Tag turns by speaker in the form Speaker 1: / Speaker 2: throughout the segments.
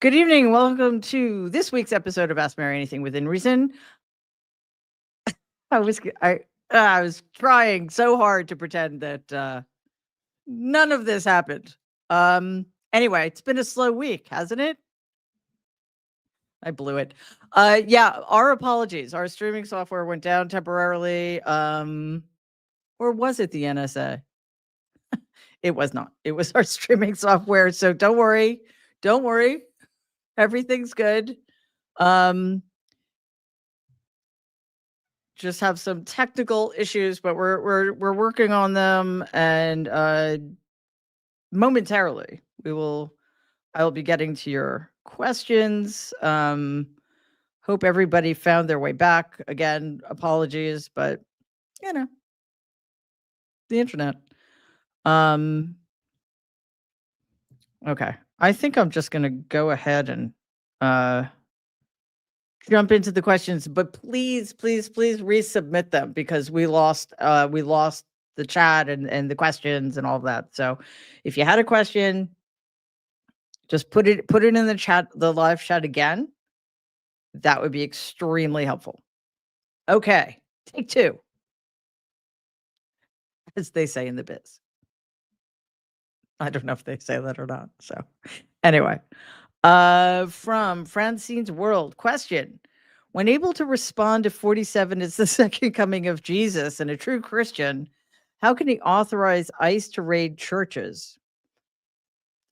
Speaker 1: Good evening. Welcome to this week's episode of Ask Mary Anything Within Reason. I was I was trying so hard to pretend that none of this happened. Anyway, it's been a slow week, hasn't it? I blew it. Yeah, our apologies. Our streaming software went down temporarily. Or was it the NSA? It was not. It was our streaming software. So don't worry. Don't worry. Everything's good. Um just have some technical issues, but we're working on them, and momentarily I will be getting to your questions. Hope everybody found their way back. Again, apologies, but you know, the internet. Um okay. I think I'm just going to go ahead and uh jump into the questions, but please resubmit them because we lost the chat and the questions and all of that. So if you had a question, just put it in the chat, the live chat again. That would be extremely helpful. Okay, take two, as they say in the biz. I don't know if they say that or not. So anyway, from Francine's World, question. When able to respond to 47 is the second coming of Jesus and a true Christian, how can he authorize ICE to raid churches?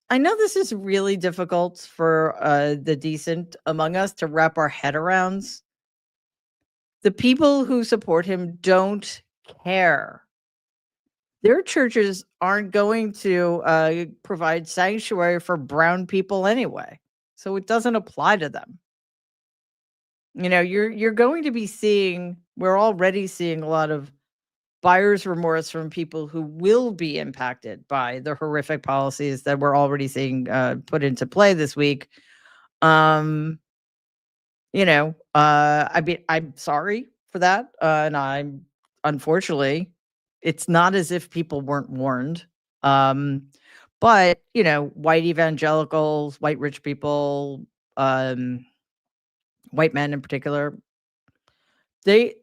Speaker 1: I know this is really difficult for the decent among us to wrap our head around. The people who support him don't care. Their churches aren't going to provide sanctuary for brown people anyway, so it doesn't apply to them. You know, you're going to be seeing, we're already seeing a lot of buyer's remorse from people who will be impacted by the horrific policies that we're already seeing put into play this week. I mean, I'm sorry for that, and I'm unfortunately, it's not as if people weren't warned. Um, but white evangelicals, white rich people, um, white men in particular, they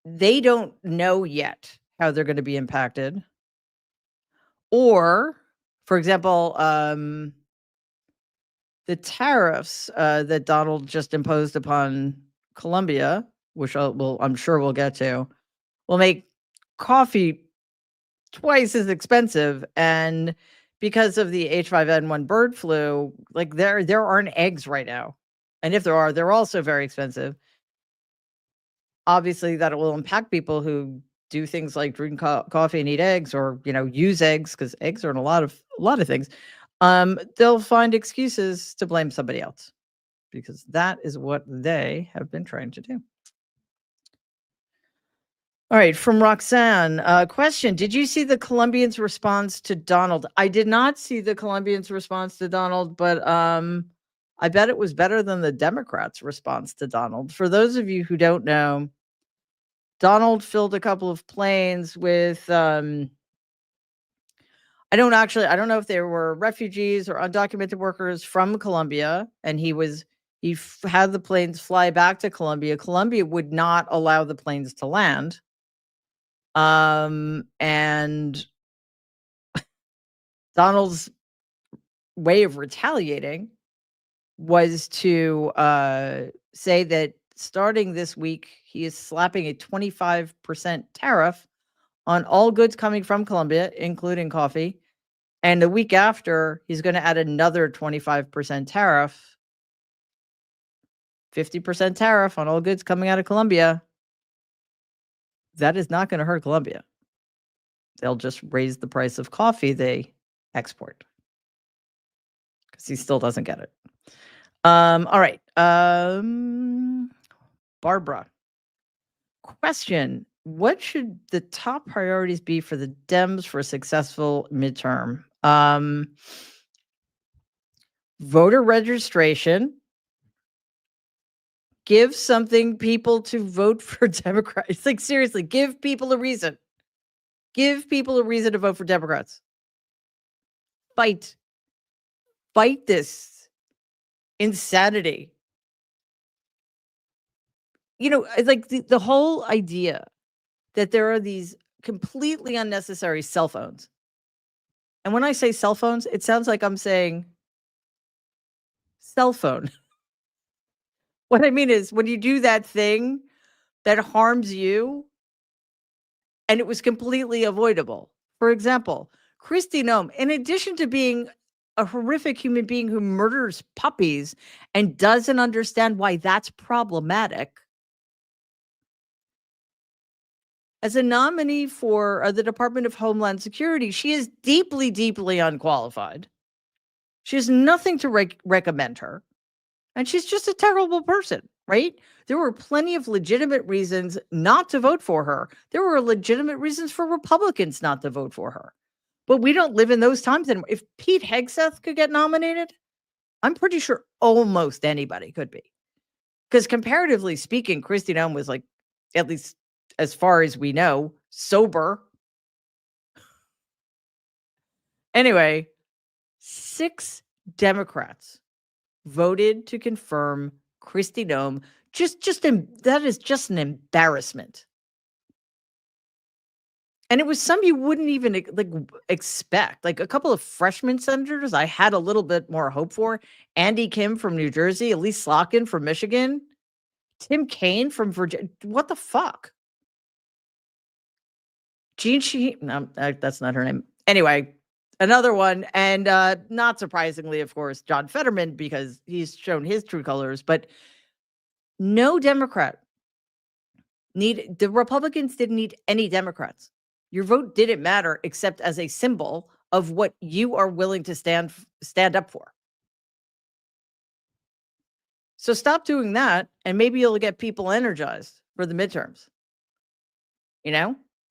Speaker 1: they don't know yet how they're going to be impacted. Or, for example, the tariffs that Donald just imposed upon Colombia, which I'm sure we'll get to, will make coffee twice as expensive. And because of the H5N1 bird flu, like there aren't eggs right now. And if there are, they're also very expensive. Obviously, that will impact people who do things like drink coffee and eat eggs, or use eggs, because eggs are in a lot of things. They'll find excuses to blame somebody else, because that is what they have been trying to do. All right, from Roxanne, question. Did you see the Colombians' response to Donald? I did not see the Colombians' response to Donald, but I bet it was better than the Democrats' response to Donald. For those of you who don't know, Donald filled a couple of planes with I don't know if they were refugees or undocumented workers from Colombia, and he had the planes fly back to Colombia. Colombia would not allow the planes to land. And Donald's way of retaliating was to say that starting this week, he is slapping a 25% tariff on all goods coming from Colombia, including coffee. And the week after, he's going to add another 25% tariff, 50% tariff on all goods coming out of Colombia. That is not going to hurt Colombia. They'll just raise the price of coffee they export, because he still doesn't get it. All right. Barbara. Question. What should the top priorities be for the Dems for a successful midterm? Voter registration. Give something people to vote for Democrats. Like, seriously, give people a reason. Give people a reason to vote for Democrats. Fight this. insanity. It's like the whole idea that there are these completely unnecessary cell phones. And when I say cell phones, it sounds like I'm saying cell phone. What I mean is when you do that thing that harms you and it was completely avoidable. For example, Christy Nome, in addition to being a horrific human being who murders puppies and doesn't understand why that's problematic, as a nominee for the Department of Homeland Security, she is deeply, deeply unqualified. She has nothing to recommend her. And she's just a terrible person, right? There were plenty of legitimate reasons not to vote for her. There were legitimate reasons for Republicans not to vote for her. But we don't live in those times anymore. If Pete Hegseth could get nominated, I'm pretty sure almost anybody could be. Because comparatively speaking, Kristi Noem was like, at least as far as we know, sober. Anyway, 6 Democrats voted to confirm Kristi Noem. That is just an embarrassment. And it was some you wouldn't even expect. Like a couple of freshman senators, I had a little bit more hope for. Andy Kim from New Jersey, Elise Slotkin from Michigan, Tim Kaine from Virginia. What the fuck? Jean Shaheen, no, that's not her name. Anyway, another one, and not surprisingly, of course, John Fetterman, because he's shown his true colors. But no Democrat the Republicans didn't need any Democrats. Your vote didn't matter except as a symbol of what you are willing to stand up for. So stop doing that, and maybe you'll get people energized for the midterms.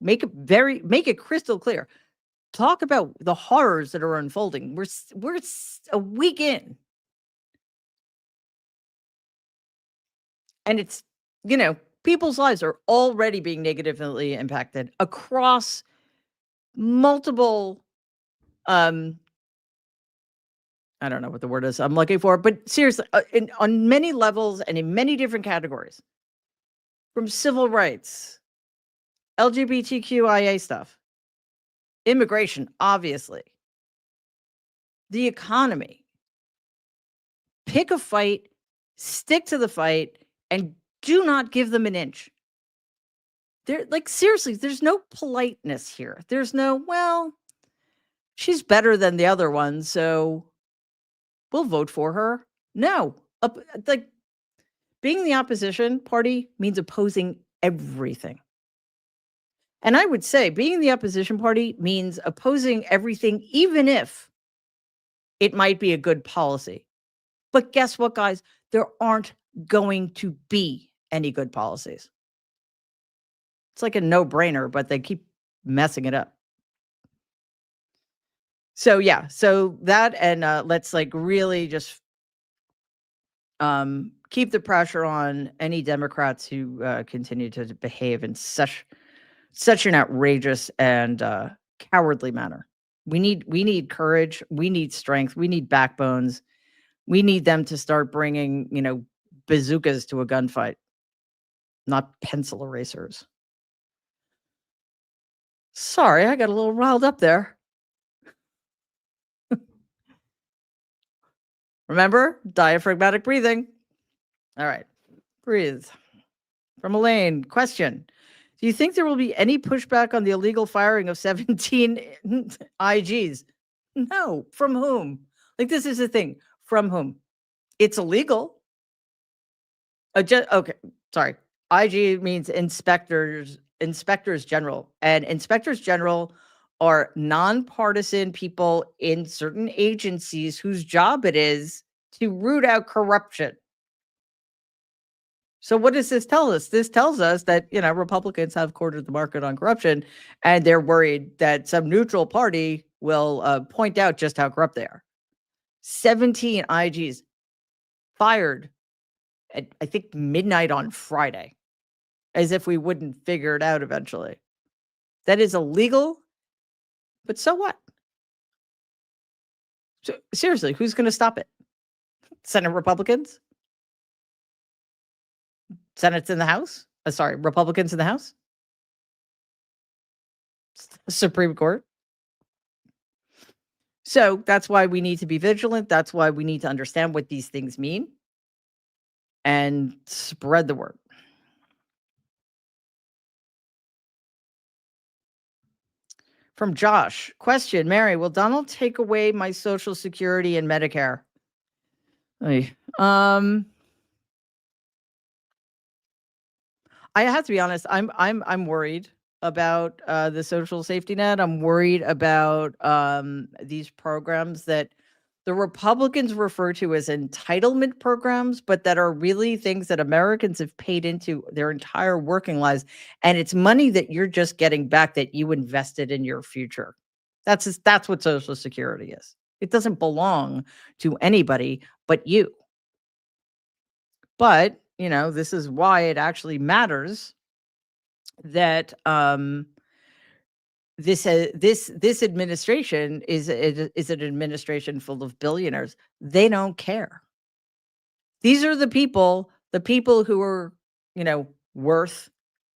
Speaker 1: Make it crystal clear. Talk about the horrors that are unfolding. We're a week in, and it's people's lives are already being negatively impacted across multiple. I don't know what the word is I'm looking for, but seriously, on many levels and in many different categories, from civil rights, LGBTQIA stuff, immigration, obviously, the economy. Pick a fight, stick to the fight, and do not give them an inch. Seriously, there's no politeness here. There's no, well, she's better than the other one, so we'll vote for her. No, being the opposition party means opposing everything. And I would say being the opposition party means opposing everything, even if it might be a good policy. But guess what, guys? There aren't going to be any good policies. It's like a no-brainer, but they keep messing it up. So yeah, so that, and let's really just keep the pressure on any Democrats who continue to behave in such an outrageous and cowardly manner. We need courage. We need strength. We need backbones. We need them to start bringing, bazookas to a gunfight, not pencil erasers. Sorry, I got a little riled up there. Remember, diaphragmatic breathing. All right, breathe. From Elaine, question. Do you think there will be any pushback on the illegal firing of 17 IGs? No. From whom? This is the thing. From whom? It's illegal. Okay, sorry. IG means inspectors general. And inspectors general are nonpartisan people in certain agencies whose job it is to root out corruption. So what does this tell us? This tells us that, Republicans have cornered the market on corruption, and they're worried that some neutral party will point out just how corrupt they are. 17 IGs fired at, I think, midnight on Friday, as if we wouldn't figure it out eventually. That is illegal, but so what? So, seriously, who's going to stop it? Senate Republicans? Senate's in the House? Sorry, Republicans in the House? Supreme Court? So that's why we need to be vigilant. That's why we need to understand what these things mean and spread the word. From Josh, question, Mary, will Donald take away my Social Security and Medicare? Oy. I have to be honest, I'm worried about, the social safety net. I'm worried about, these programs that the Republicans refer to as entitlement programs, but that are really things that Americans have paid into their entire working lives, and it's money that you're just getting back that you invested in your future. That's what Social Security is. It doesn't belong to anybody but you. But, this is why it actually matters that, this administration is an administration full of billionaires. They don't care. These are the people who are, worth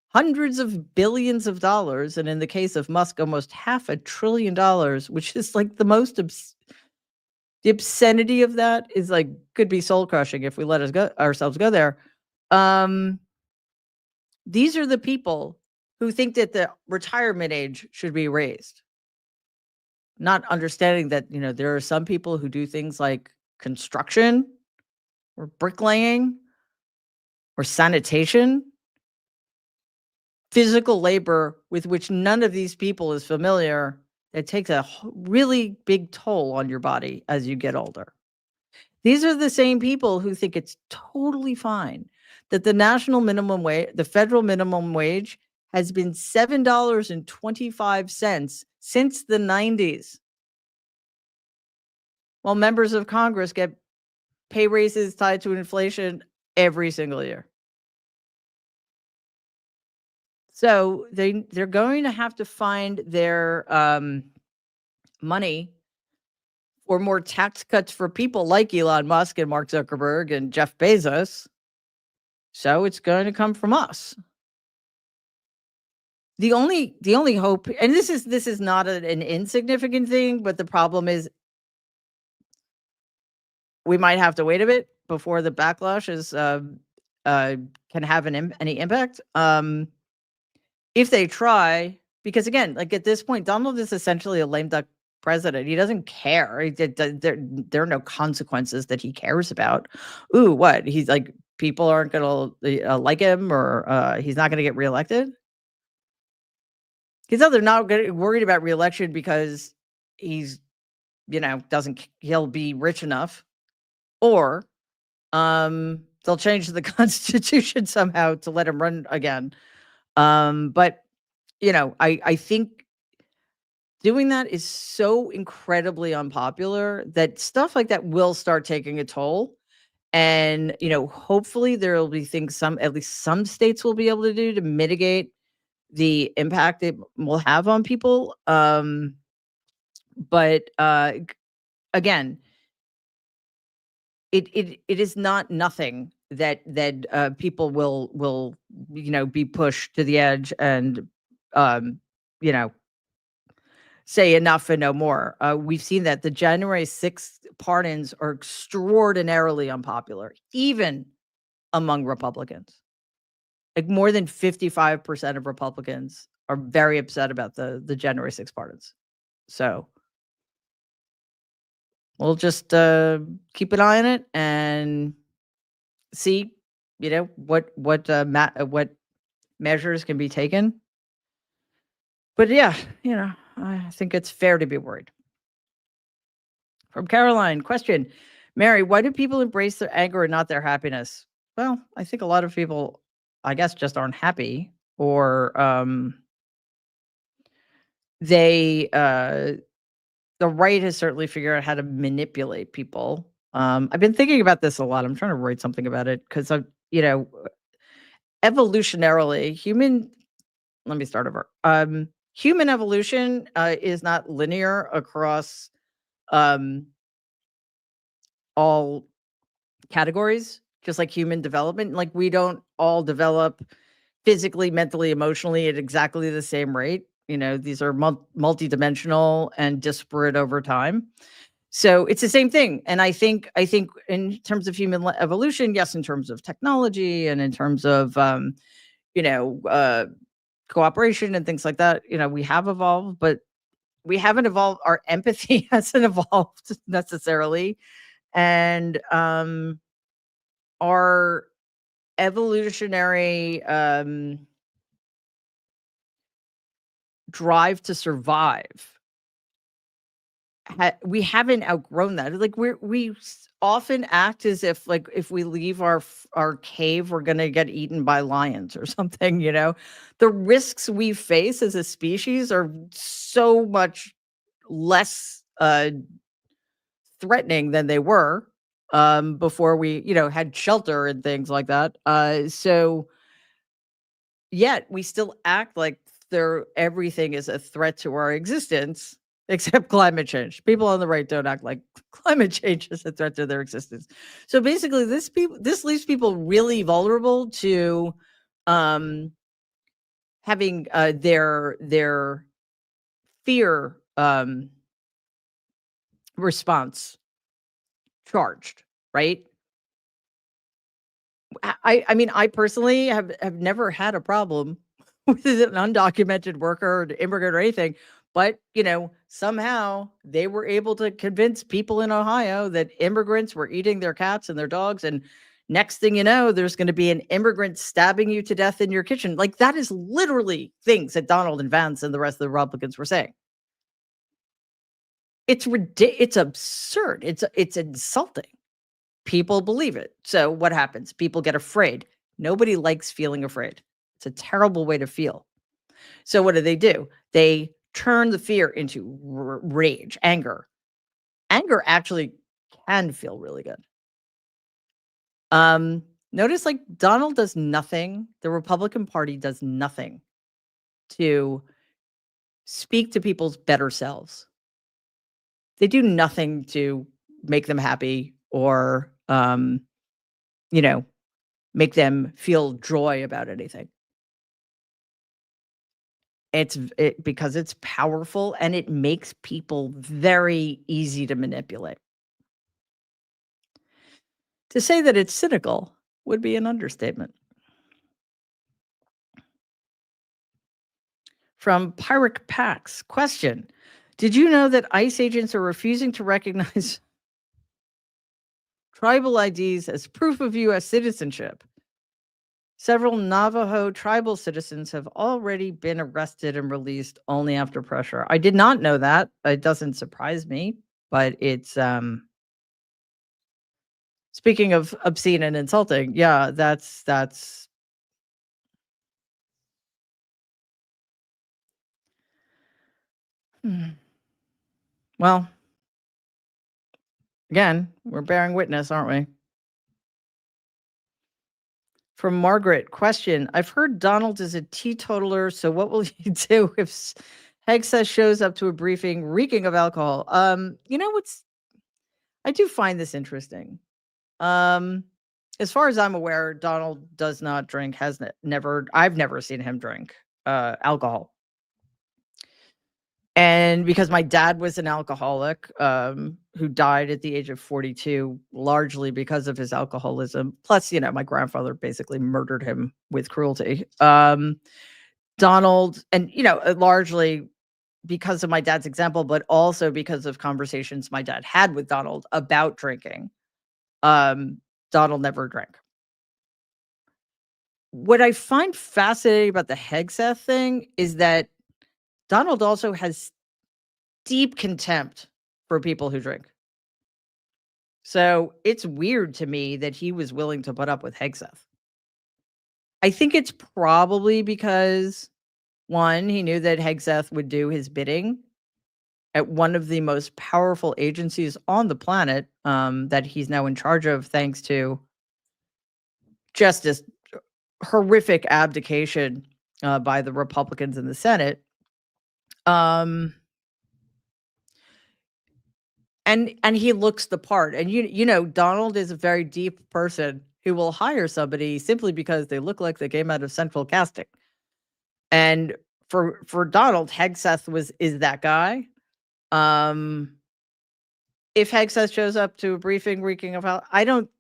Speaker 1: hundreds of billions of dollars, and in the case of Musk, almost half a trillion dollars, which is like the obscenity of that is like could be soul crushing if we let ourselves go there. Um, these are the people who think that the retirement age should be raised, not understanding that, there are some people who do things like construction or bricklaying or sanitation, physical labor with which none of these people is familiar. It takes a really big toll on your body as you get older. These are the same people who think it's totally fine that the federal minimum wage has been $7.25 since the 90s, while members of Congress get pay raises tied to inflation every single year. So they're going to have to find their money or more tax cuts for people like Elon Musk and Mark Zuckerberg and Jeff Bezos. So it's going to come from us. The only hope, and this is not an insignificant thing, but the problem is we might have to wait a bit before the backlash can have any impact. If they try, because again, like at this point, Donald is essentially a lame duck president. He doesn't care. There are no consequences that he cares about. Ooh, what? He's like, people aren't going to like him, or he's not going to get reelected. He's either not worried about reelection because he's, he'll be rich enough, or they'll change the Constitution somehow to let him run again. But I think doing that is so incredibly unpopular that stuff like that will start taking a toll. And, hopefully there will be things at least some states will be able to do to mitigate the impact it will have on people. But again, it is not nothing that people will be pushed to the edge and um, you know say enough and no more. We've seen that the January 6th pardons are extraordinarily unpopular, even among Republicans. Like more than 55% of Republicans are very upset about the January 6th pardons. So we'll just keep an eye on it and see, what measures can be taken. But yeah, I think it's fair to be worried. From Caroline, question, Mary, why do people embrace their anger and not their happiness? Well, I think a lot of people, I guess, just aren't happy, or the right has certainly figured out how to manipulate people. I've been thinking about this a lot. I'm trying to write something about it because evolutionarily, let me start over. Human evolution is not linear across um, all categories, just like human development. Like, we don't all develop physically, mentally, emotionally at exactly the same rate. These are multidimensional and disparate over time. So it's the same thing. And I think in terms of human evolution, yes, in terms of technology and in terms of you know, uh cooperation and things like that, we have evolved, but we haven't evolved. Our empathy hasn't evolved necessarily. And our evolutionary drive to survive, we haven't outgrown that. Like, we often act as if, like, if we leave our cave, we're gonna get eaten by lions or something. The risks we face as a species are so much less threatening than they were before we had shelter and things like that. So yet we still act like everything is a threat to our existence, except climate change. People on the right don't act like climate change is a threat to their existence. So basically, this leaves people really vulnerable to having their fear response charged, right? I mean, I personally have never had a problem with an undocumented worker or an immigrant or anything, but, somehow they were able to convince people in Ohio that immigrants were eating their cats and their dogs, and next thing you know, there's gonna be an immigrant stabbing you to death in your kitchen. Like, that is literally things that Donald and Vance and the rest of the Republicans were saying. It's absurd. It's insulting. People believe it. So what happens? People get afraid. Nobody likes feeling afraid. It's a terrible way to feel. So what do? They turn the fear into rage, anger. Anger actually can feel really good. Notice, like, Donald does nothing. The Republican Party does nothing to speak to people's better selves. They do nothing to make them happy or you know, make them feel joy about anything. Because it's powerful and it makes people very easy to manipulate. To say that it's cynical would be an understatement. From Pyric Pax, question: did you know that ICE agents are refusing to recognize tribal IDs as proof of U.S. citizenship? Several Navajo tribal citizens have already been arrested and released only after pressure. I did not know that. It doesn't surprise me, but it's speaking of obscene and insulting, yeah, that's hmm. Well, again, we're bearing witness, aren't we? From Margaret, question: I've heard Donald is a teetotaler, so what will he do if Hegseth shows up to a briefing reeking of alcohol? What's I do find this interesting. Um, as far as I'm aware, Donald does not drink, has never, I've never seen him drink alcohol. And because my dad was an alcoholic, who died at the age of 42, largely because of his alcoholism. Plus, my grandfather basically murdered him with cruelty. Donald, and, largely because of my dad's example, but also because of conversations my dad had with Donald about drinking, Donald never drank. What I find fascinating about the Hegseth thing is that Donald also has deep contempt for people who drink. So it's weird to me that he was willing to put up with Hegseth. I think it's probably because, one, he knew that Hegseth would do his bidding at one of the most powerful agencies on the planet, that he's now in charge of, thanks to just this horrific abdication by the Republicans in the Senate. Um, And he looks the part, and Donald is a very deep person who will hire somebody simply because they look like they came out of central casting. And for Donald, Hegseth is that guy. Um, if Hegseth shows up to a briefing reeking of hell, I don't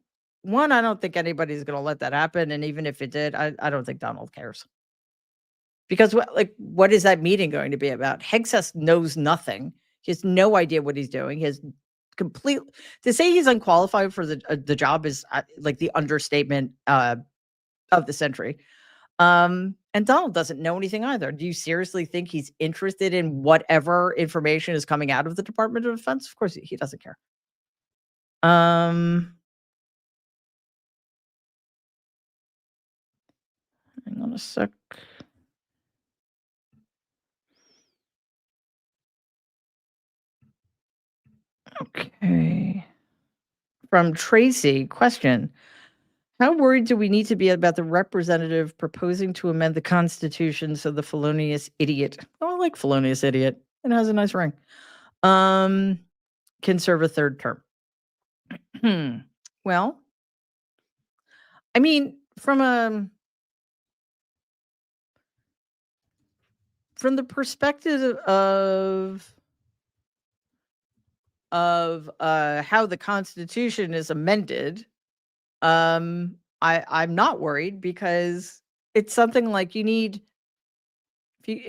Speaker 1: think anybody's gonna let that happen, and even if it did, I don't think Donald cares. Because what is that meeting going to be about? Hegseth knows nothing. He has no idea what he's doing. He has complete to say he's unqualified for the job is, like, the understatement, of the century. And Donald doesn't know anything either. Do you seriously think he's interested in whatever information is coming out of the Department of Defense? Of course, he doesn't care. Um, Hang on a sec. Okay. From Tracy, question. How worried do we need to be about the representative proposing to amend the Constitution so the felonious idiot, oh, I like felonious idiot, it has a nice ring, um, can serve a third term? Hmm. Well, I mean, from the perspective of how the Constitution is amended, I'm not worried because it's something like in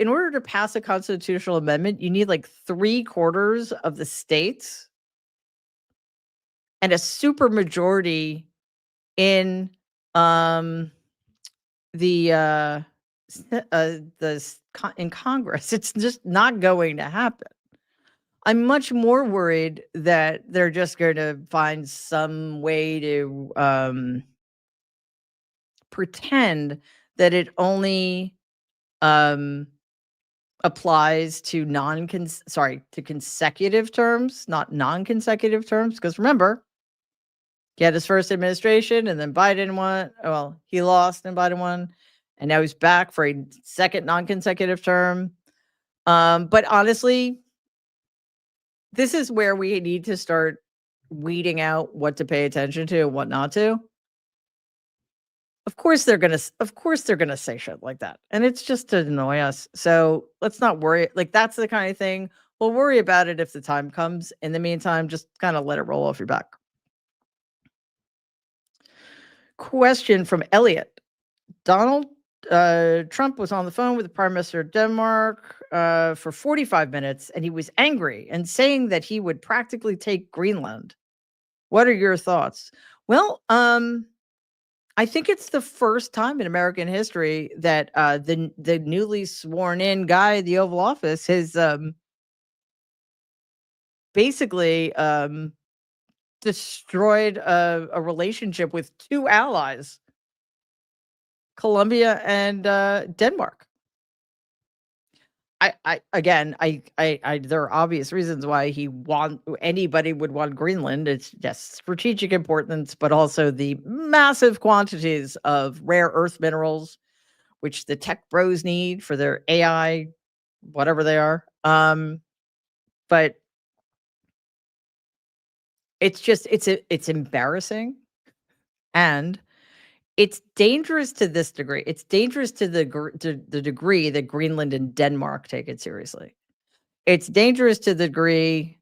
Speaker 1: order to pass a constitutional amendment, you need like 3/4 of the states and a super majority in um the in Congress. It's just not going to happen. I'm much more worried that they're just going to find some way to pretend that it only um applies to to consecutive terms, not non-consecutive terms. Because remember, he had his first administration, and then Biden won. Well, he lost, and Biden won, and now he's back for a second non-consecutive term. But honestly, this is where we need to start weeding out what to pay attention to and what not to. Of course they're gonna say shit like that, and it's just to annoy us. So let's not worry. Like, that's the kind of thing we'll worry about it if the time comes. In the meantime, just kind of let it roll off your back. Question from Elliot. Donald Trump was on the phone with the Prime Minister of Denmark for 45 minutes, and he was angry and saying that he would practically take Greenland. What are your thoughts? Well, I think it's the first time in American history that the newly sworn in guy at the Oval Office has basically destroyed a relationship with two allies, Colombia and Denmark. There are obvious reasons why anybody would want Greenland. It's just strategic importance, but also the massive quantities of rare earth minerals, which the tech bros need for their AI, whatever they are. But it's embarrassing, and it's dangerous to this degree. It's dangerous to the degree that Greenland and Denmark take it seriously. It's dangerous to the degree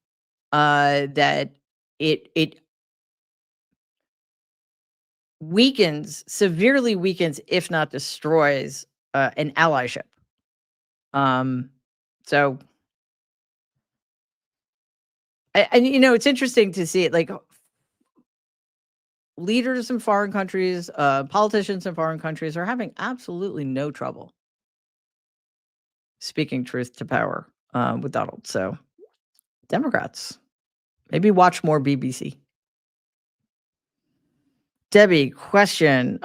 Speaker 1: that it severely weakens, if not destroys, an allyship. Um, so, and it's interesting to see it, like, leaders in foreign countries, politicians in foreign countries are having absolutely no trouble speaking truth to power with Donald. So, Democrats, maybe watch more BBC. Debbie, question.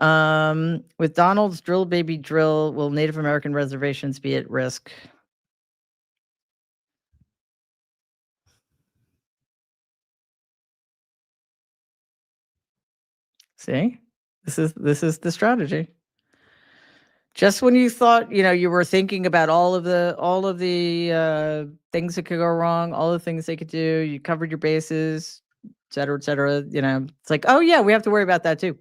Speaker 1: With Donald's drill baby drill, will Native American reservations be at risk? See? This is the strategy. Just when you thought, you were thinking about all of the things that could go wrong, all the things they could do, you covered your bases, et cetera, it's like, "Oh, yeah, we have to worry about that too."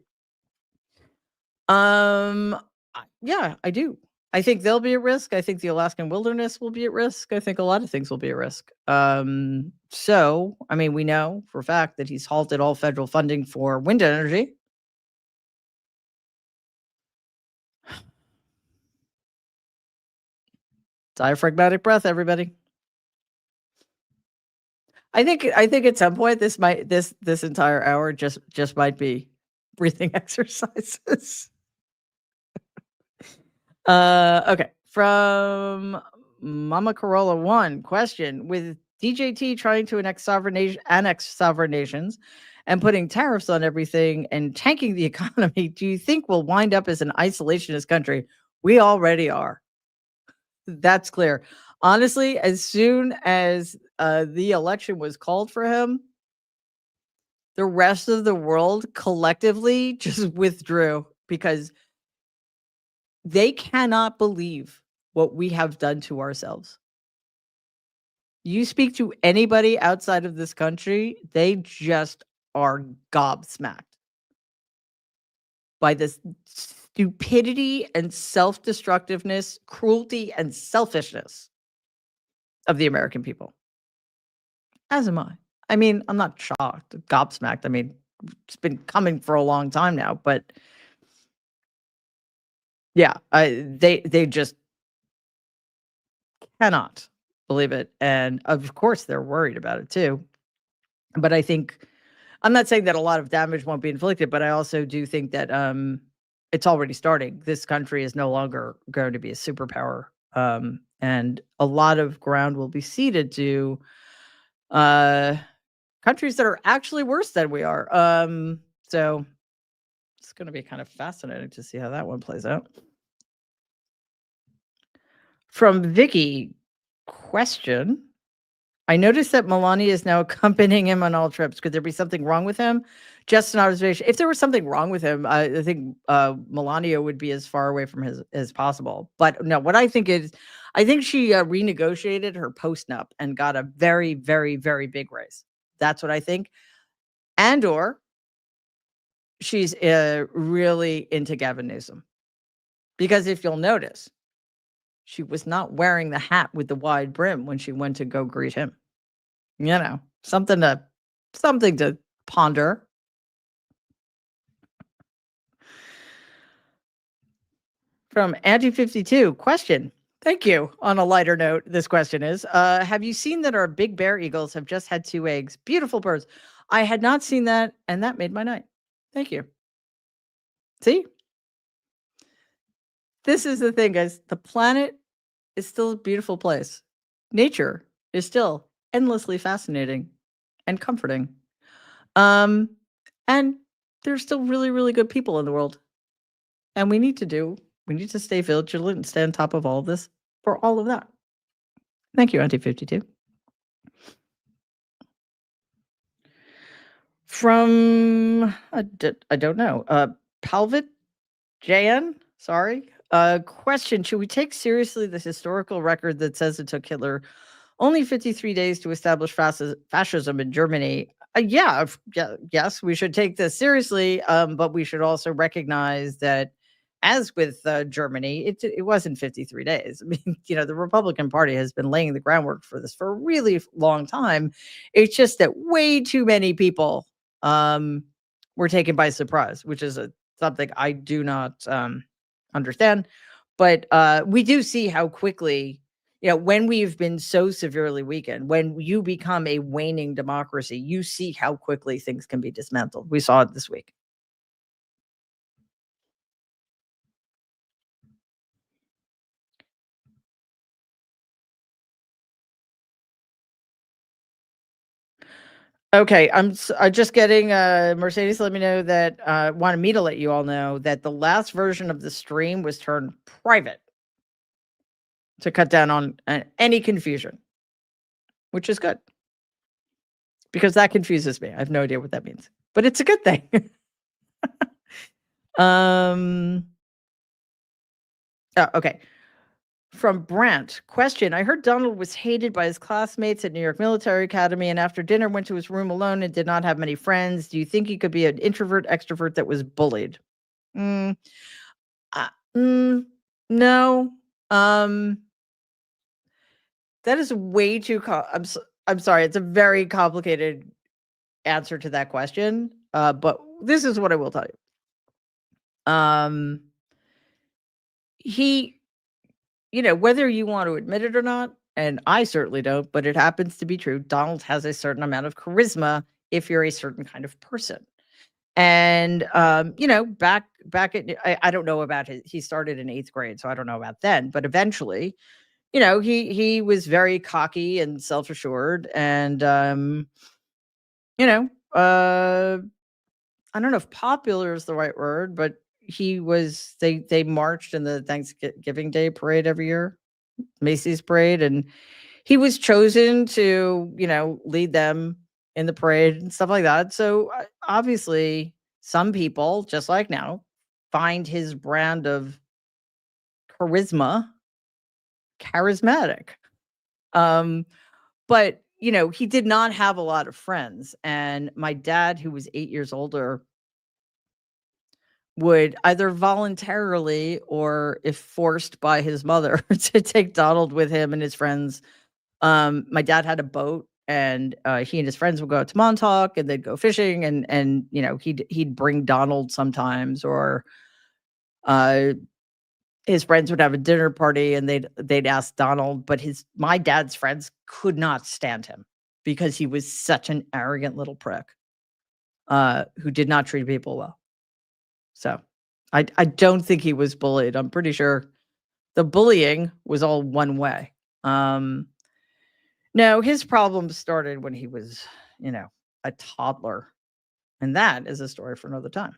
Speaker 1: Yeah, I do. I think they'll be at risk. I think the Alaskan wilderness will be at risk. I think a lot of things will be at risk. So, I mean, we know for a fact that he's halted all federal funding for wind energy. Diaphragmatic breath, everybody. I think at some point this entire hour just might be breathing exercises. Okay. From Mama Corolla 1 question: with DJT trying to annex sovereign nations and putting tariffs on everything and tanking the economy, do you think we'll wind up as an isolationist country? We already are. That's clear. Honestly, as soon as the election was called for him, the rest of the world collectively just withdrew because they cannot believe what we have done to ourselves. You speak to anybody outside of this country, they just are gobsmacked by this stupidity and self-destructiveness, cruelty and selfishness of the American people. As am I. I mean, I'm not shocked, gobsmacked. I mean, it's been coming for a long time now, but yeah, they just cannot believe it, and of course, they're worried about it too. But I think I'm not saying that a lot of damage won't be inflicted, but I also do think that, it's already starting. This country is no longer going to be a superpower, and a lot of ground will be ceded to, uh, countries that are actually worse than we are. So it's gonna be kind of fascinating to see how that one plays out. From Vicky, question: I noticed that Melania is now accompanying him on all trips. Could there be something wrong with him? Just an observation. If there was something wrong with him, I think Melania would be as far away from his as possible. But no, what I think is, I think she renegotiated her post-nup and got a very, very, very big raise. That's what I think. And or she's really into Gavin Newsom. Because if you'll notice, she was not wearing the hat with the wide brim when she went to go greet him. Something to ponder. From Anti 52, question. Thank you. On a lighter note, this question is, have you seen that our big bear eagles have just had 2 eggs? Beautiful birds. I had not seen that, and that made my night. Thank you. See? This is the thing, guys. The planet is still a beautiful place. Nature is still endlessly fascinating and comforting. Um, and there's still really, really good people in the world. And we need to stay vigilant and stay on top of all of this for all of that. Thank you, Auntie 52. From, I don't know, Palvit JN, sorry. Question: should we take seriously the historical record that says it took Hitler only 53 days to establish fascism in Germany? Yes, we should take this seriously, but we should also recognize that, as with Germany, it wasn't 53 days. I mean, the Republican Party has been laying the groundwork for this for a really long time. It's just that way too many people were taken by surprise, which is something I do not understand. But we do see how quickly, when we've been so severely weakened, when you become a waning democracy, you see how quickly things can be dismantled. We saw it this week. Okay, I'm just getting Mercedes. Let me know that wanted me to let you all know that the last version of the stream was turned private to cut down on any confusion, which is good because that confuses me. I have no idea what that means, but it's a good thing. um, Oh, okay. From Brent, question. I heard Donald was hated by his classmates at New York Military Academy and after dinner went to his room alone and did not have many friends. Do you think he could be an introvert, extrovert that was bullied? Mm, uh, mm, no. Um, that is way too I'm sorry. It's a very complicated answer to that question. But this is what I will tell you. He whether you want to admit it or not, and I certainly don't, but it happens to be true. Donald has a certain amount of charisma if you're a certain kind of person. And back at I don't know about he started in 8th grade, so I don't know about then, but eventually, he was very cocky and self-assured and you know, uh I don't know if popular is the right word, but they marched in the Thanksgiving Day parade every year, Macy's parade, and he was chosen to, lead them in the parade and stuff like that. So obviously, some people, just like now, find his brand of charisma charismatic. Um, but he did not have a lot of friends. And my dad, who was 8 years older, would either voluntarily or if forced by his mother to take Donald with him and his friends. My dad had a boat and he and his friends would go out to Montauk and they'd go fishing and he'd bring Donald sometimes or uh his friends would have a dinner party and they'd ask Donald, but his my dad's friends could not stand him because he was such an arrogant little prick who did not treat people well. So I don't think he was bullied. I'm pretty sure the bullying was all one way. Um, no, his problems started when he was, you know, a toddler, and that is a story for another time.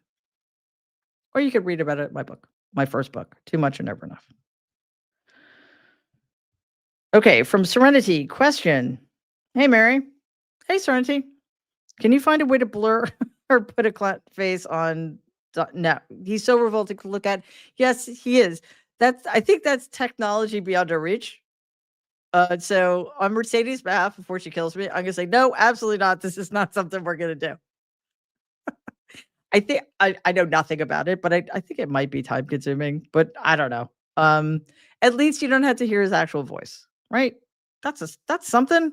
Speaker 1: Or you could read about it in my book, my first book, Too Much and Never Enough. Okay, from Serenity, question. Hey, Mary. Hey, Serenity. Can you find a way to blur or put a face on? No, he's so revolting to look at. Yes, he is. I think that's technology beyond our reach. So on Mercedes' behalf, before she kills me, I'm gonna say no, absolutely not. This is not something we're gonna do. I know nothing about it, but I think it might be time consuming, but I don't know. At least you don't have to hear his actual voice, right? That's something.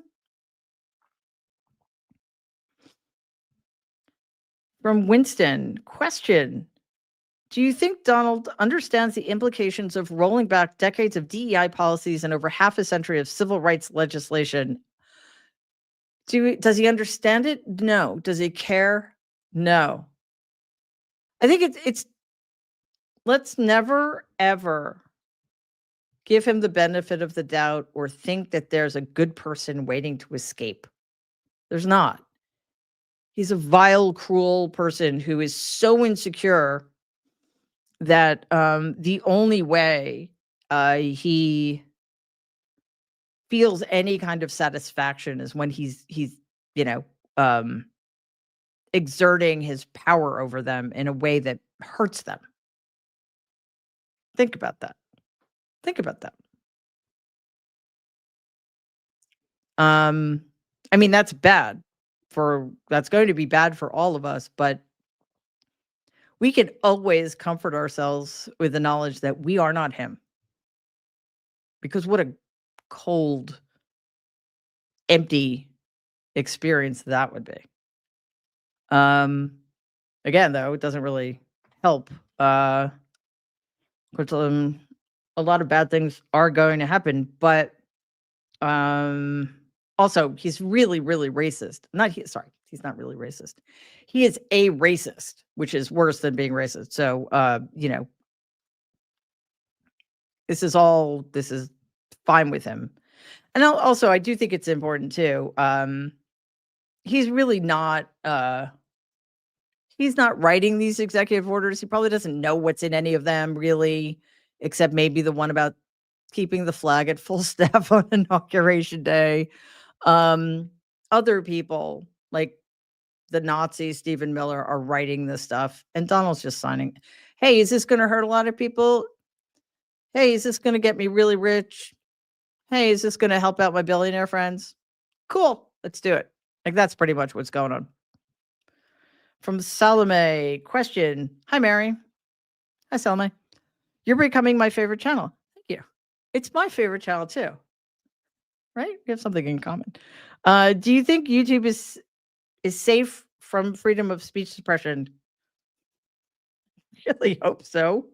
Speaker 1: From Winston, question. Do you think Donald understands the implications of rolling back decades of DEI policies and over half a century of civil rights legislation? Does he understand it? No. Does he care? No. I think it's let's never ever give him the benefit of the doubt or think that there's a good person waiting to escape. There's not. He's a vile, cruel person who is so insecure that the only way he feels any kind of satisfaction is when he's you know um, exerting his power over them in a way that hurts them. Think about that. Think about that. Um, I mean, that's going to be bad for all of us, but we can always comfort ourselves with the knowledge that we are not him. Because what a cold, empty experience that would be. Um, Again, though, it doesn't really help. 'Cause, a lot of bad things are going to happen, but Um, also, he's really, really racist. Sorry, he's not really racist. He is a racist, which is worse than being racist. So, this is fine with him. And also, I do think it's important too. He's really not, he's not writing these executive orders. He probably doesn't know what's in any of them really, except maybe the one about keeping the flag at full staff on inauguration day. Um, Other people, like the Nazi Stephen Miller, are writing this stuff, and Donald's just signing. Hey, is this gonna hurt a lot of people? Hey, is this going to get me really rich? Hey, is this going to help out my billionaire friends? Cool. Let's do it. Like that's pretty much what's going on. From Salome, question. Hi, Mary. Hi, Salome. You're becoming my favorite channel. Thank you. It's my favorite channel too. Right? We have something in common. Do you think YouTube is safe from freedom of speech suppression? Really hope so.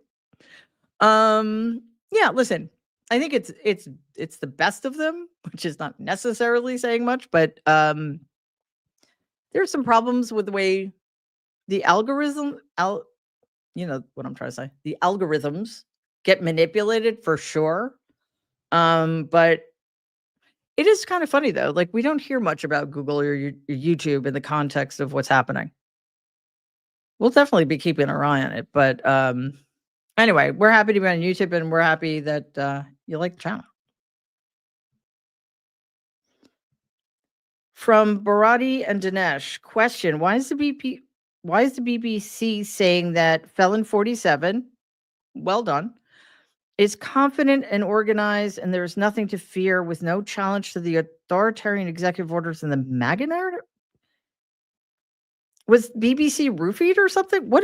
Speaker 1: Yeah, listen. I think it's the best of them, which is not necessarily saying much, but there's some problems with the way the you know what I'm trying to say. The algorithms get manipulated for sure. But it is kind of funny though. Like we don't hear much about Google or YouTube in the context of what's happening. We'll definitely be keeping our eye on it, but anyway, we're happy to be on YouTube and we're happy that you like the channel. From Barati and Dinesh, question: why is the BBC saying that felon 47, well done, is confident and organized, and there is nothing to fear with no challenge to the authoritarian executive orders in the MAGA narrative? Was BBC roofied or something? What?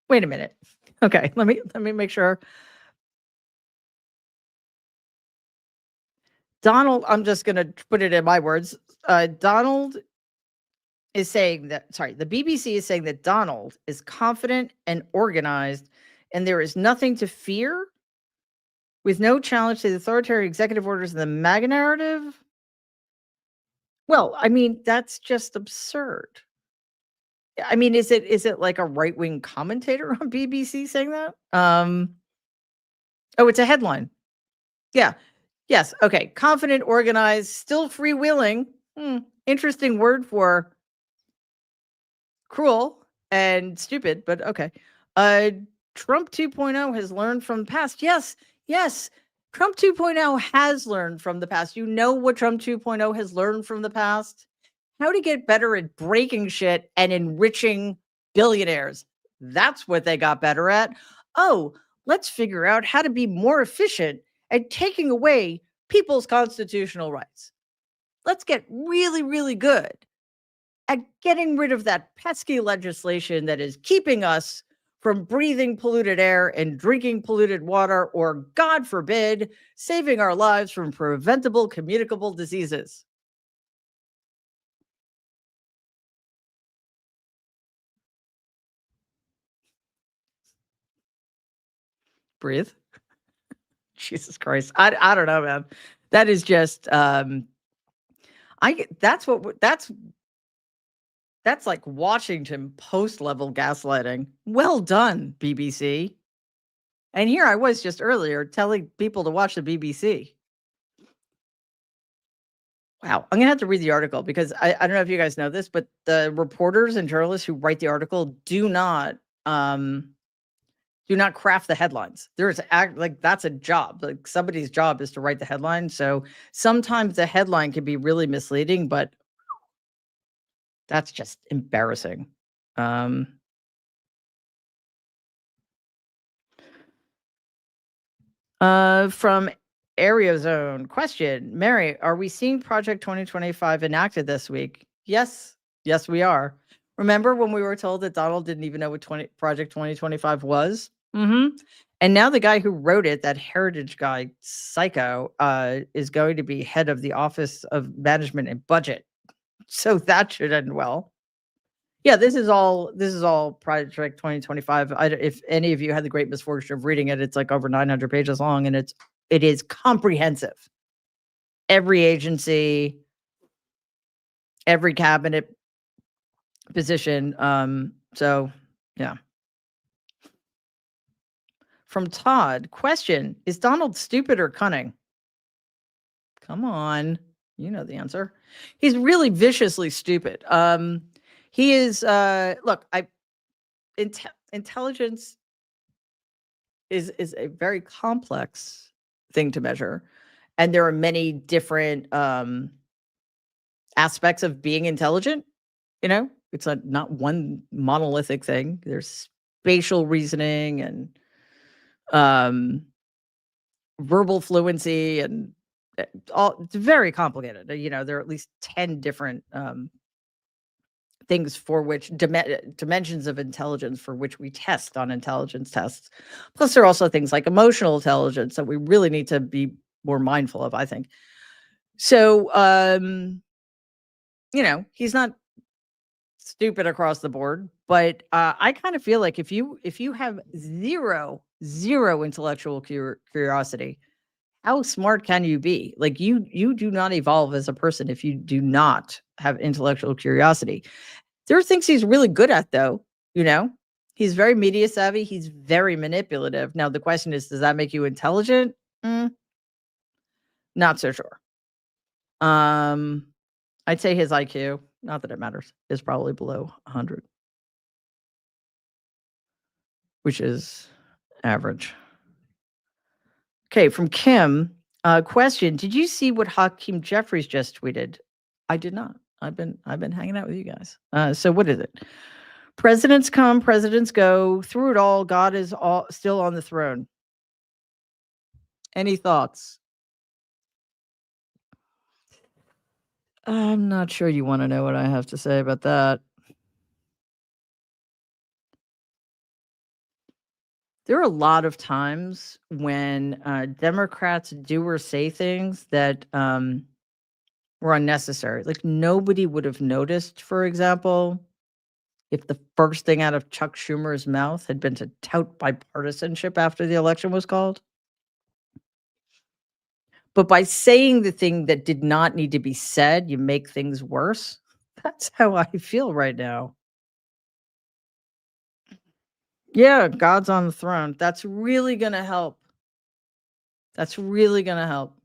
Speaker 1: Wait a minute. Okay, let me make sure. Donald, I'm just gonna put it in my words. Donald is saying that, sorry, the BBC is saying that Donald is confident and organized, and there is nothing to fear with no challenge to the authoritarian executive orders in the MAGA narrative. Well, I mean, that's just absurd. I mean, is it like a right-wing commentator on BBC saying that? Oh, it's a headline. Yeah. Yes. Okay. Confident, organized, still freewheeling. Interesting word for cruel and stupid, but okay. Trump 2.0 has learned from the past. Yes. Yes. Trump 2.0 has learned from the past. You know what Trump 2.0 has learned from the past? How to get better at breaking shit and enriching billionaires. That's what they got better at. Oh, let's figure out how to be more efficient at taking away people's constitutional rights. Let's get really, really good at getting rid of that pesky legislation that is keeping us from breathing polluted air and drinking polluted water, or God forbid, saving our lives from preventable communicable diseases. Breathe. Jesus Christ. I don't know, man. That is just that's like Washington Post level gaslighting. Well done, BBC. And here I was just earlier telling people to watch the BBC. Wow. I'm gonna have to read the article because I don't know if you guys know this, but the reporters and journalists who write the article do not craft the headlines. There's like that's a job. Like somebody's job is to write the headline. So sometimes the headline can be really misleading, but that's just embarrassing. From Area Zone, question: Mary, are we seeing Project 2025 enacted this week? Yes, yes, we are. Remember when we were told that Donald didn't even know what Project 2025 was? Mm-hmm. And now the guy who wrote it, that heritage guy, psycho, is going to be head of the Office of Management and Budget. So that should end well. Yeah, this is all Project 2025. If any of you had the great misfortune of reading it, it's like over 900 pages long, and it is comprehensive. Every agency, every cabinet position. So yeah. From Todd, question: is Donald stupid or cunning? Come on, you know the answer. He's really viciously stupid. He is. Look, intelligence is a very complex thing to measure, and there are many different aspects of being intelligent. You know, it's not one monolithic thing. There's spatial reasoning and um, verbal fluency, and all it's very complicated. There are at least 10 different things for which dimensions of intelligence for which we test on intelligence tests. Plus, there are also things like emotional intelligence that we really need to be more mindful of, I think. So, he's not stupid across the board, but I kind of feel like if you have zero intellectual curiosity, how smart can you be? Like you do not evolve as a person if you do not have intellectual curiosity. There are things he's really good at, though. You know, he's very media savvy. He's very manipulative. Now the question is, does that make you intelligent? Not so sure. Um, I'd say his IQ, not that it matters, is probably below 100, which is average. Okay, from Kim, question: did you see what Hakeem Jeffries just tweeted? I did not. I've been hanging out with you guys. So what is it? Presidents come, presidents go. Through it all, God is still on the throne. Any thoughts? I'm not sure you want to know what I have to say about that. There are a lot of times when Democrats do or say things that were unnecessary. Like nobody would have noticed, for example, if the first thing out of Chuck Schumer's mouth had been to tout bipartisanship after the election was called. But by saying the thing that did not need to be said, you make things worse. That's how I feel right now. Yeah, God's on the throne. That's really going to help. That's really going to help.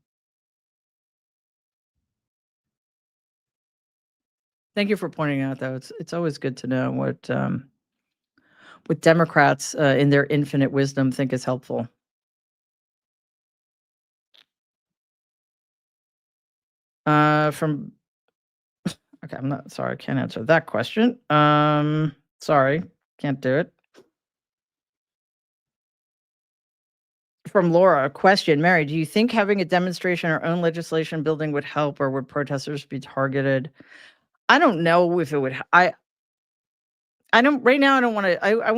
Speaker 1: Thank you for pointing out, though. It's always good to know what Democrats in their infinite wisdom think is helpful. From Okay, I'm not sorry, I can't answer that question. Sorry, can't do it. From Laura, a question: Mary, do you think having a demonstration or own legislation building would help, or would protesters be targeted? I don't know if it would. I don't right now. I don't want to. I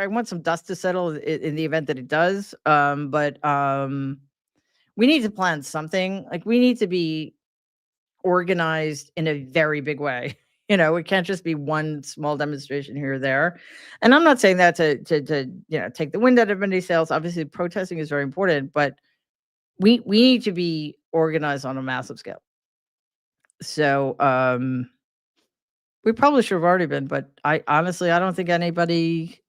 Speaker 1: want some dust to settle in the event that it does. But we need to plan something. Like we need to be organized in a very big way. It can't just be one small demonstration here or there. And I'm not saying that to take the wind out of anybody's sails. Obviously, protesting is very important, but we need to be organized on a massive scale. So we probably should have already been, but I honestly I don't think anybody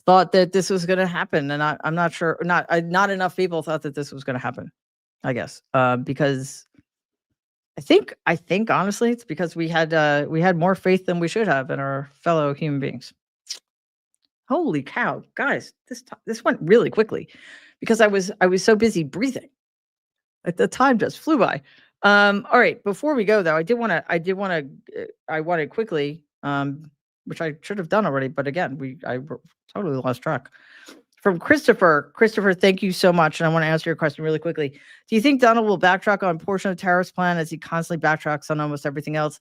Speaker 1: thought that this was going to happen, and I'm not sure. Not enough people thought that this was going to happen. I guess because I think honestly, it's because we had more faith than we should have in our fellow human beings. Holy cow, guys, this went really quickly because I was so busy breathing. Like the time just flew by. All right, before we go though, I wanted quickly, which I should have done already, but again, totally lost track. From Christopher. Christopher, thank you so much. And I want to answer your question really quickly. Do you think Donald will backtrack on portion of tariffs plan as he constantly backtracks on almost everything else?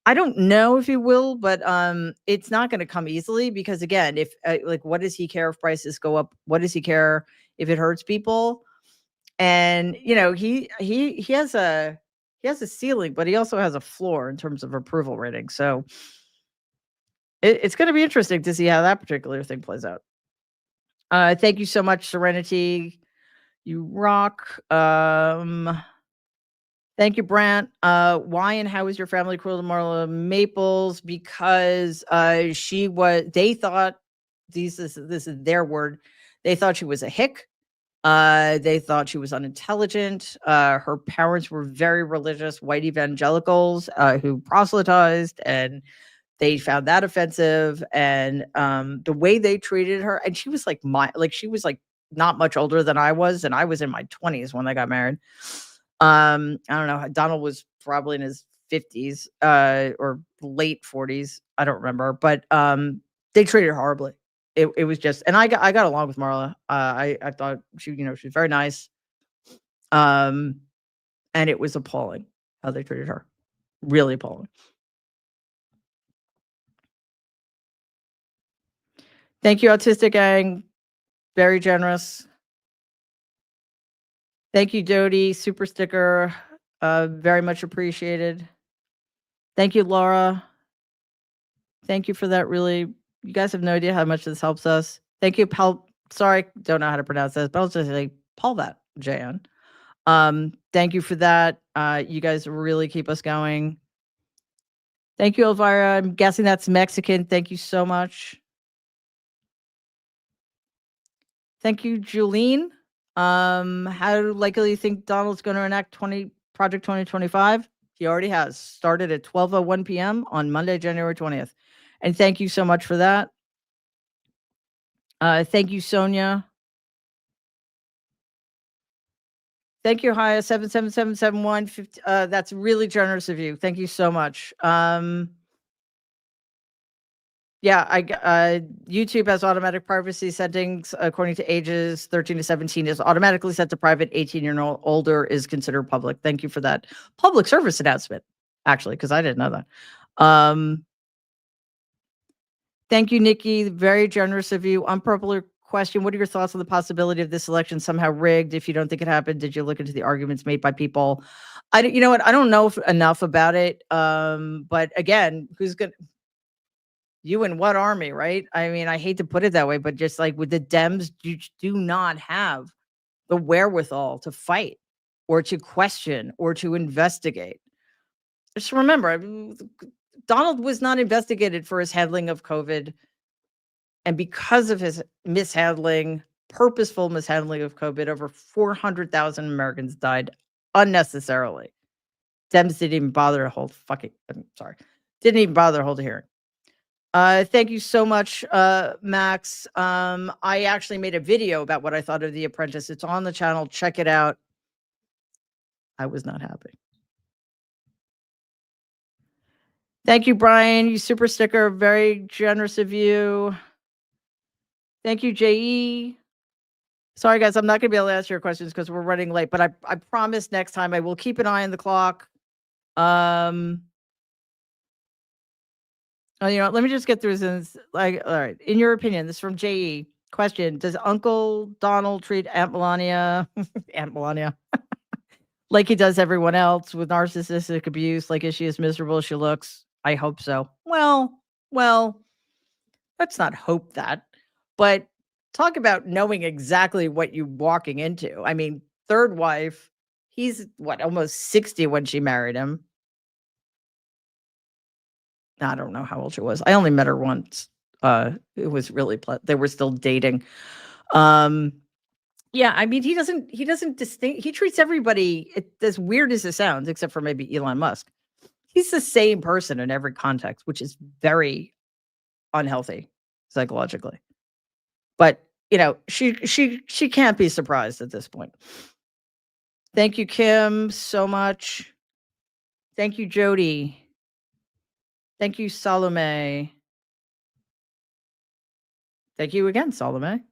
Speaker 1: I don't know if he will, but it's not going to come easily because again, if like, what does he care if prices go up? What does he care if it hurts people? And he has a ceiling, but he also has a floor in terms of approval rating. So it's going to be interesting to see how that particular thing plays out. Thank you so much, Serenity. You rock. Thank you, Brant. Why and how is your family cruel to Marla Maples? Because they thought this is their word. They thought she was a hick. They thought she was unintelligent. Her parents were very religious white evangelicals who proselytized, and they found that offensive. And the way they treated her, and she was she was like not much older than I was, and I was in my 20s when they got married. I don't know. Donald was probably in his 50s or late 40s. I don't remember, but they treated her horribly. it was just, and I got along with Marla. I thought she, she was very nice. And it was appalling how they treated her. Really appalling. Thank you, Autistic Gang. Very generous. Thank you, Dodie. Super sticker. Very much appreciated. Thank you, Laura. Thank you for that. Really, you guys have no idea how much this helps us. Thank you, Paul. Sorry, don't know how to pronounce this, but I'll just say Paul Jan. Thank you for that. You guys really keep us going. Thank you, Elvira. I'm guessing that's Mexican. Thank you so much. Thank you, Julene. How likely do you think Donald's going to enact Project 2025? He already has. Started at 12:01 p.m. on Monday, January 20th. And thank you so much for that. Thank you, Sonia. Thank you, Haya 77771. That's really generous of you. Thank you so much. Yeah, YouTube has automatic privacy settings according to ages 13 to 17 is automatically set to private. 18 year old older is considered public. Thank you for that public service announcement, actually, because I didn't know that. Thank you, Nikki. Very generous of you. Unpopular question. What are your thoughts on the possibility of this election somehow rigged? If you don't think it happened, did you look into the arguments made by people? You know what? I don't know enough about it. But again, who's going to, you in what army, right? I mean, I hate to put it that way, but just like with the Dems, you do not have the wherewithal to fight or to question or to investigate. Just remember, Donald was not investigated for his handling of COVID. And because of his mishandling, purposeful mishandling of COVID, over 400,000 Americans died unnecessarily. Dems didn't even bother to hold didn't even bother to hold a hearing. Thank you so much, Max. I actually made a video about what I thought of The Apprentice. It's on the channel. Check it out. I was not happy. Thank you, Brian. You super sticker. Very generous of you. Thank you, JE. Sorry, guys. I'm not going to be able to answer your questions because we're running late, but I promise next time I will keep an eye on the clock. Oh, let me just get through this. All right. In your opinion, this is from JE. Question: does Uncle Donald treat Aunt Melania, Aunt Melania, like he does everyone else with narcissistic abuse? Like, is she as miserable as she looks? I hope so. Well, let's not hope that. But talk about knowing exactly what you're walking into. I mean, third wife, he's almost 60 when she married him. I don't know how old she was. I only met her once. It was really they were still dating. Yeah, I mean, he doesn't he treats everybody as weird as it sounds, except for maybe Elon Musk. He's the same person in every context, which is very unhealthy psychologically. But, she can't be surprised at this point. Thank you, Kim, so much. Thank you, Jody. Thank you, Salome. Thank you again, Salome.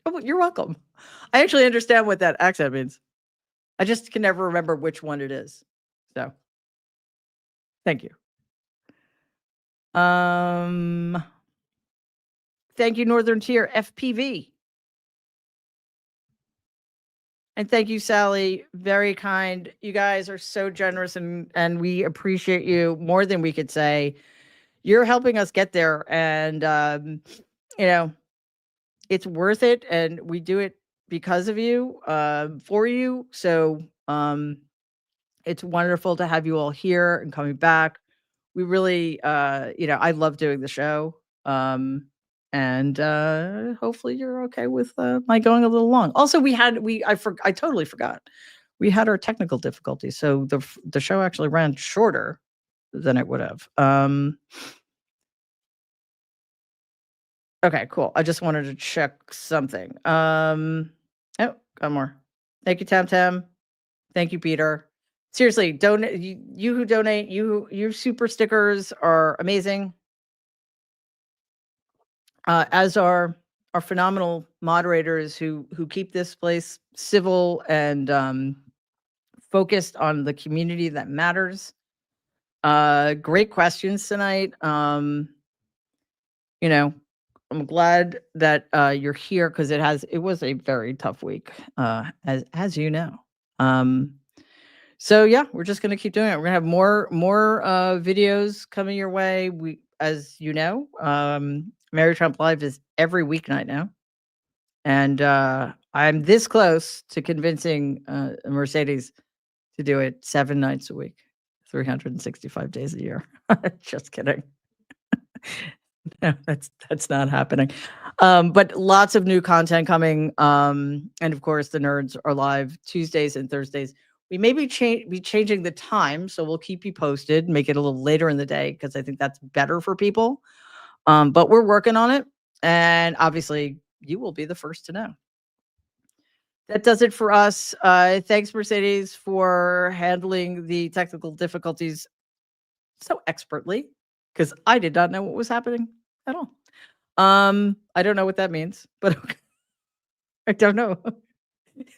Speaker 1: Oh, you're welcome. I actually understand what that accent means. I just can never remember which one it is. So, thank you. Thank you, Northern Tier FPV. And thank you, Sally. Very kind. You guys are so generous and we appreciate you more than we could say. You're helping us get there. And, it's worth it. And we do it because of you, for you. So it's wonderful to have you all here and coming back. We really, I love doing the show. And hopefully you're okay with my going a little long. Also, I totally forgot. We had our technical difficulties, so the show actually ran shorter than it would have. Okay, cool. I just wanted to check something. Oh, got more. Thank you, Tam Tam. Thank you, Peter. Seriously, donate. You who donate, your super stickers are amazing. as our phenomenal moderators who keep this place civil and focused on the community that matters. Great questions tonight. You know, I'm glad that you're here because it was a very tough week, as you know. So yeah, we're just gonna keep doing it. We're gonna have more videos coming your way. We, as you know, Mary Trump Live is every weeknight now, and I'm this close to convincing Mercedes to do it 7 nights a week, 365 days a year. Just kidding. No, that's not happening. But lots of new content coming. And of course, the nerds are live Tuesdays and Thursdays. We may be changing the time, so we'll keep you posted, make it a little later in the day because I think that's better for people. But we're working on it, and obviously, you will be the first to know. That does it for us. Thanks, Mercedes, for handling the technical difficulties so expertly, because I did not know what was happening at all. I don't know what that means, but I don't know.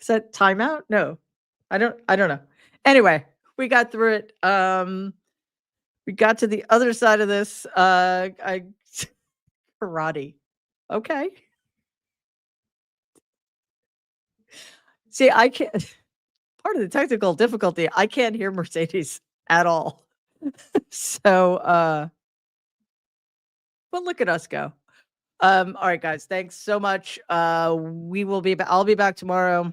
Speaker 1: Is that timeout? No, I don't know. Anyway, we got through it. We got to the other side of this. I karate. Okay. See, I can't. Part of the technical difficulty, I can't hear Mercedes at all. So, but look at us go. All right, guys, thanks so much. I'll be back tomorrow,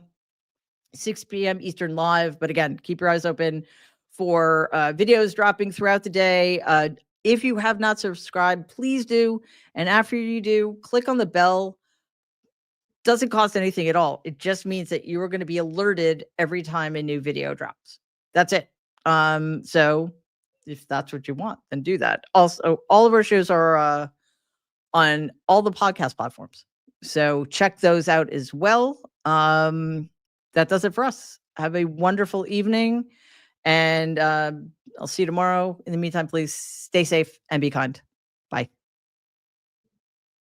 Speaker 1: 6 p.m. Eastern live. But again, keep your eyes open for videos dropping throughout the day. If you have not subscribed, please do. And after you do, click on the bell. Doesn't cost anything at all. It just means that you are going to be alerted every time a new video drops. That's it. So if that's what you want, then do that. Also, all of our shows are on all the podcast platforms. So check those out as well. That does it for us. Have a wonderful evening, and I'll see you tomorrow. In the meantime, please stay safe and be kind. Bye.